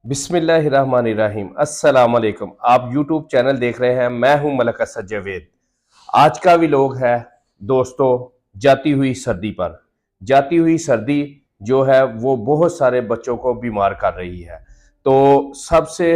बिस्मिल्लाहिर्रहमानिर्रहीम। अस्सलाम वालेकुम। आप यूट्यूब चैनल देख रहे हैं। मैं हूं मलक असद जावेद। आज का व्लॉग है दोस्तों, जाती हुई सर्दी पर। जाती हुई सर्दी जो है वो बहुत सारे बच्चों को बीमार कर रही है। तो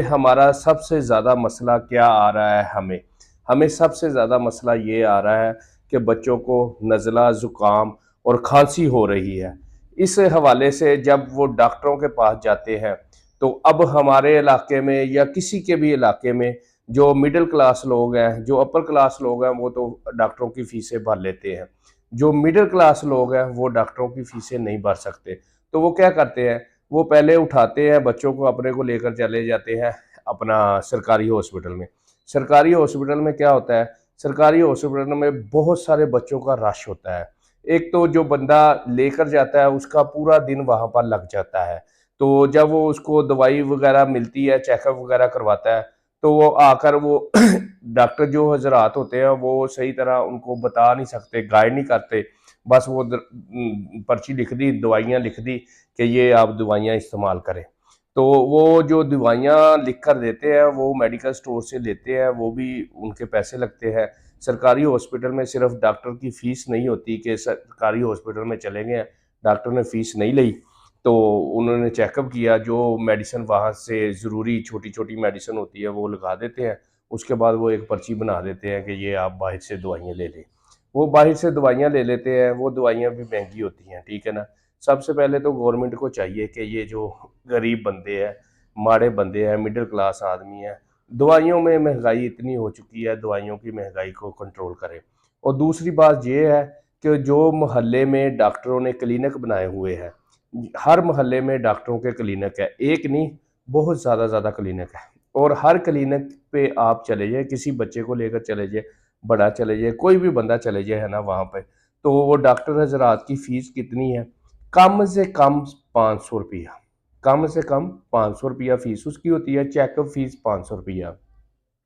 हमारा सबसे ज़्यादा मसला क्या आ रहा है? हमें हमें सबसे ज़्यादा मसला ये आ रहा है कि बच्चों को नज़ला, ज़ुकाम और खांसी हो रही है। इस हवाले से जब वो डॉक्टरों के पास जाते हैं, तो अब हमारे इलाके में या किसी के भी इलाके में जो मिडिल क्लास लोग हैं, जो अपर क्लास लोग हैं, वो तो डॉक्टरों की फीसें भर लेते हैं। जो मिडिल क्लास लोग हैं वो डॉक्टरों की फीसें नहीं भर सकते। तो वो क्या करते हैं, वो पहले उठाते हैं बच्चों को, अपने को लेकर चले जाते हैं अपना सरकारी हॉस्पिटल में। सरकारी हॉस्पिटल में क्या होता है, सरकारी हॉस्पिटल में बहुत सारे बच्चों का रश होता है। एक तो जो बंदा लेकर जाता है उसका पूरा दिन वहां पर लग जाता है। तो जब वो उसको दवाई वगैरह मिलती है, चेकअप वगैरह करवाता है, तो वो आकर वो डॉक्टर जो हजरात होते हैं वो सही तरह उनको बता नहीं सकते, गाइड नहीं करते। बस वो पर्ची लिख दी, दवाइयाँ लिख दी कि ये आप दवाइयाँ इस्तेमाल करें। तो वो जो दवाइयाँ लिख कर देते हैं वो मेडिकल स्टोर से लेते हैं, वो भी उनके पैसे लगते हैं। सरकारी हॉस्पिटल में सिर्फ डॉक्टर की फीस नहीं होती कि सरकारी हॉस्पिटल में चले गए, डॉक्टर ने फीस नहीं ली, तो उन्होंने चेकअप किया, जो मेडिसिन वहाँ से ज़रूरी छोटी छोटी मेडिसिन होती है वो लगा देते हैं। उसके बाद वो एक पर्ची बना देते हैं कि ये आप बाहर से दवाइयाँ ले लें। वो बाहर से दवाइयाँ ले लेते हैं, वो दवाइयाँ भी महंगी होती हैं, ठीक है ना। सबसे पहले तो गवर्नमेंट को चाहिए कि ये जो गरीब बंदे हैं, माड़े बंदे हैं, मिडिल क्लास आदमी हैं, दवाइयों में महंगाई इतनी हो चुकी है, दवाइयों की महंगाई को कंट्रोल करें। और दूसरी बात ये है कि जो मोहल्ले में डॉक्टरों ने क्लिनिक बनाए हुए हैं, हर मोहल्ले में डॉक्टरों के क्लिनिक है, एक नहीं, बहुत ज़्यादा क्लिनिक है। और हर क्लिनिक पे आप चले जाए, किसी बच्चे को लेकर चले जाए, बड़ा चले जाए, कोई भी बंदा चले जाए, है ना, वहाँ पे तो वो डॉक्टर हजरात की फ़ीस कितनी है? कम से कम 500 रुपया, कम से कम 500 रुपया फ़ीस उसकी होती है। चेकअप फ़ीस 500 रुपया।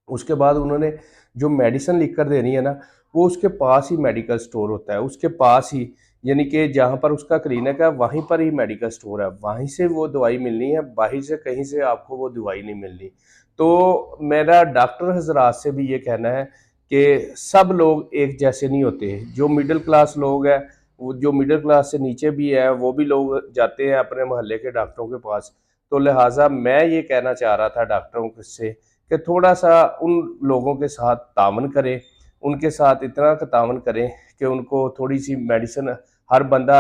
उसके बाद उन्होंने जो मेडिसिन लिख कर देनी है ना, वो उसके पास ही मेडिकल स्टोर होता है, उसके पास ही, यानी कि जहाँ पर उसका क्लिनिक है वहीं पर ही मेडिकल स्टोर है, वहीं से वो दवाई मिलनी है, बाहर से कहीं से आपको वो दवाई नहीं मिलनी। तो मेरा डॉक्टर हजरात से भी ये कहना है कि सब लोग एक जैसे नहीं होते। जो मिडिल क्लास लोग हैं, वो जो मिडिल क्लास से नीचे भी है, वो भी लोग जाते हैं अपने मोहल्ले के डॉक्टरों के पास। तो लिहाजा मैं ये कहना चाह रहा था डॉक्टरों से कि थोड़ा सा उन लोगों के साथ तावन करें, उनके साथ इतना का तावन करें कि उनको थोड़ी सी मेडिसिन, हर बंदा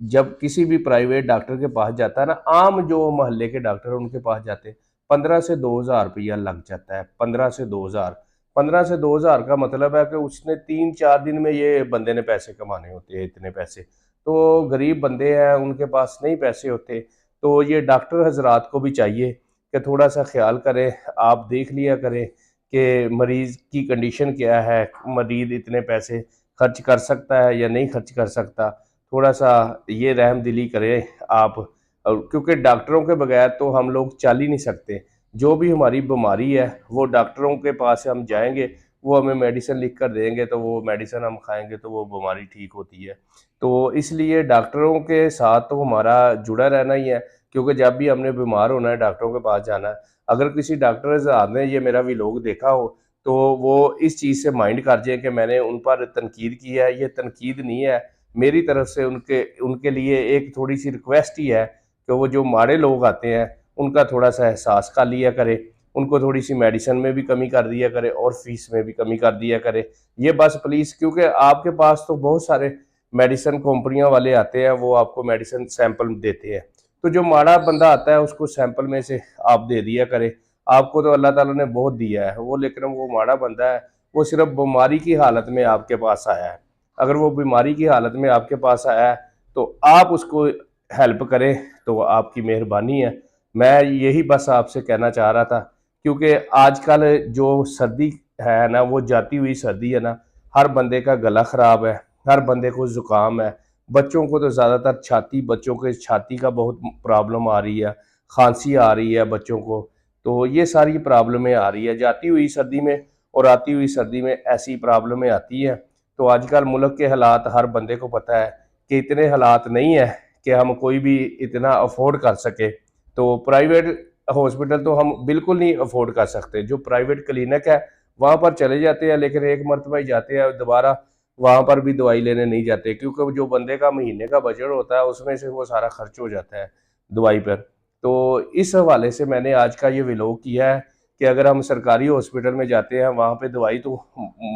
जब किसी भी प्राइवेट डॉक्टर के पास जाता है ना, आम जो मोहल्ले के डॉक्टर उनके पास जाते हैं, 15 से 2000 रुपया लग जाता है। 15 से 2000, 15 से 2000 का मतलब है कि उसने 3-4 दिन में ये बंदे ने पैसे कमाने होते हैं, इतने पैसे। तो गरीब बंदे हैं, उनके पास नहीं पैसे होते। तो ये डॉक्टर हजरात को भी चाहिए कि थोड़ा सा ख्याल करें, आप देख लिया करें कि मरीज़ की कंडीशन क्या है, मरीज़ इतने पैसे खर्च कर सकता है या नहीं खर्च कर सकता। थोड़ा सा ये रहम दिली करें आप, क्योंकि डॉक्टरों के बगैर तो हम लोग चल ही नहीं सकते। जो भी हमारी बीमारी है वो डॉक्टरों के पास हम जाएंगे, वो हमें मेडिसिन लिख कर देंगे, तो वो मेडिसिन हम खाएंगे तो वो बीमारी ठीक होती है। तो इसलिए डॉक्टरों के साथ तो हमारा जुड़ा रहना ही है, क्योंकि जब भी हमने बीमार होना है डॉक्टरों के पास जाना है। अगर किसी डॉक्टर साहब ने ये मेरा व्लॉग देखा हो तो वो इस चीज़ से माइंड कर जाए कि मैंने उन पर तनकीद की है, ये तनकीद नहीं है। मेरी तरफ से उनके उनके लिए एक थोड़ी सी रिक्वेस्ट ही है कि वो जो माड़े लोग आते हैं उनका थोड़ा सा एहसास कर लिया करे, उनको थोड़ी सी मेडिसिन में भी कमी कर दिया करे और फीस में भी कमी कर दिया करे। ये बस प्लीज़, क्योंकि आपके पास तो बहुत सारे मेडिसिन कंपनियां वाले आते हैं, वो आपको मेडिसिन सैंपल देते हैं। तो जो माड़ा बंदा आता है उसको सैंपल में से आप दे दिया करें। आपको तो अल्लाह ताला ने बहुत दिया है वो, लेकिन वो माड़ा बंदा है, वो सिर्फ बीमारी की हालत में आपके पास आया है। अगर वो बीमारी की हालत में आपके पास आया है तो आप उसको हेल्प करें, तो आपकी मेहरबानी है। मैं यही बस आपसे कहना चाह रहा था, क्योंकि आजकल जो सर्दी है ना, वो जाती हुई सर्दी है ना, हर बंदे का गला ख़राब है, हर बंदे को ज़ुकाम है। बच्चों को तो ज़्यादातर छाती, बच्चों के छाती का बहुत प्रॉब्लम आ रही है, खांसी आ रही है बच्चों को। तो ये सारी प्रॉब्लमें आ रही है जाती हुई सर्दी में, और आती हुई सर्दी में ऐसी प्रॉब्लमें आती हैं। तो आजकल मुल्क के हालात हर बंदे को पता है कि इतने हालात नहीं है कि हम कोई भी इतना अफोर्ड कर सके। तो प्राइवेट हॉस्पिटल तो हम बिल्कुल नहीं अफोर्ड कर सकते। जो प्राइवेट क्लिनिक है वहाँ पर चले जाते हैं, लेकिन एक मरतबा ही जाते हैं, दोबारा वहाँ पर भी दवाई लेने नहीं जाते, क्योंकि जो बंदे का महीने का बजट होता है उसमें से वो सारा खर्च हो जाता है दवाई पर। तो इस हवाले से मैंने आज का ये व्लॉग किया है कि अगर हम सरकारी हॉस्पिटल में जाते हैं वहाँ पे दवाई तो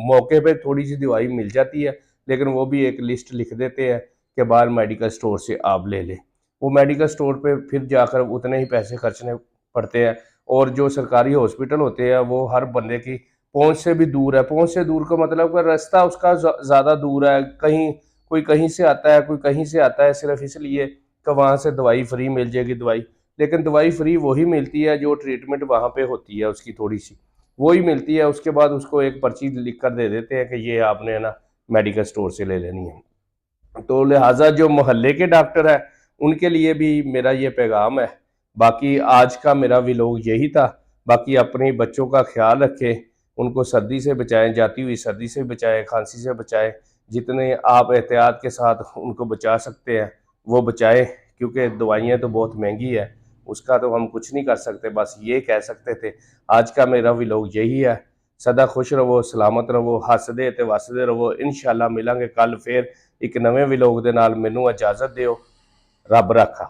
मौके पे थोड़ी सी दवाई मिल जाती है, लेकिन वो भी एक लिस्ट लिख देते हैं कि बाहर मेडिकल स्टोर से आप ले लें। वो मेडिकल स्टोर पे फिर जाकर उतने ही पैसे खर्चने पड़ते हैं। और जो सरकारी हॉस्पिटल होते हैं वो हर बंदे की पहुंच से भी दूर है। पहुंच से दूर का मतलब कि रास्ता उसका ज़्यादा दूर है, कहीं कोई कहीं से आता है, कोई कहीं से आता है, सिर्फ इसलिए कि वहाँ से दवाई फ्री मिल जाएगी दवाई। लेकिन दवाई फ्री वही मिलती है जो ट्रीटमेंट वहाँ पे होती है, उसकी थोड़ी सी वही मिलती है। उसके बाद उसको एक पर्ची लिख कर दे देते हैं कि ये आपने ना मेडिकल स्टोर से ले लेनी है। तो लिहाजा जो मोहल्ले के डॉक्टर हैं उनके लिए भी मेरा ये पैगाम है। बाकी आज का मेरा व्लॉग यही था। बाकी अपने बच्चों का ख्याल रखें, उनको सर्दी से बचाएं, जाती हुई सर्दी से बचाएं, खांसी से बचाएं। जितने आप एहतियात के साथ उनको बचा सकते हैं वो बचाएं, क्योंकि दवाइयाँ तो बहुत महंगी है, उसका तो हम कुछ नहीं कर सकते। बस ये कह सकते थे। आज का मेरा व्लॉग यही है। सदा खुश रहो, सलामत रहो, हसदे ते वसदे रहो। इंशाल्लाह मिलांगे कल फिर एक नਵੇਂ व्लॉग ਦੇ ਨਾਲ। ਮੈਨੂੰ इजाजत ਦਿਓ। ਰੱਬ ਰਾਖਾ।